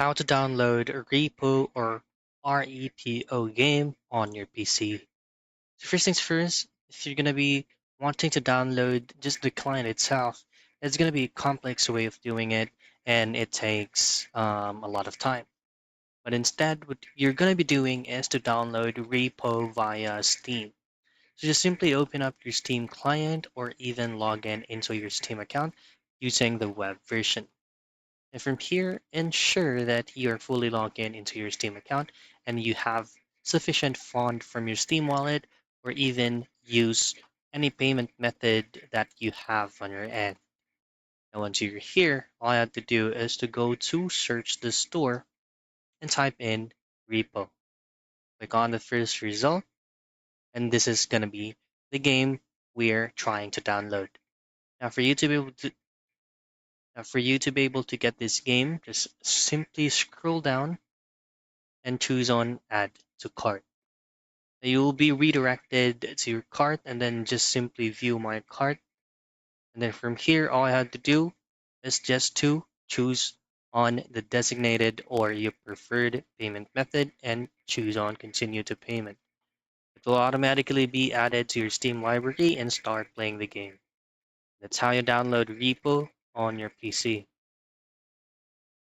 How to download a repo or R.E.P.O game on your PC. So first things first, if you're gonna be wanting to download just the client itself, it's gonna be a complex way of doing it, and it takes a lot of time. But instead, what you're gonna be doing is to download repo via Steam. So just simply open up your Steam client or even log in into your Steam account using the web version. And from here, ensure that you are fully logged in into your Steam account and you have sufficient fund from your Steam wallet, or even use any payment method that you have on your end. And once you're here, all you have to do is to go to search the store and type in repo. Click on the first result, and this is going to be the game we're trying to download. Now for you to be able to get this game, just simply scroll down and choose on Add to Cart. You will be redirected to your cart and then just simply view my cart. And then from here, all I have to do is just to choose on the designated or your preferred payment method and choose on continue to payment. It will automatically be added to your Steam library and start playing the game. That's how you download Repo on your PC.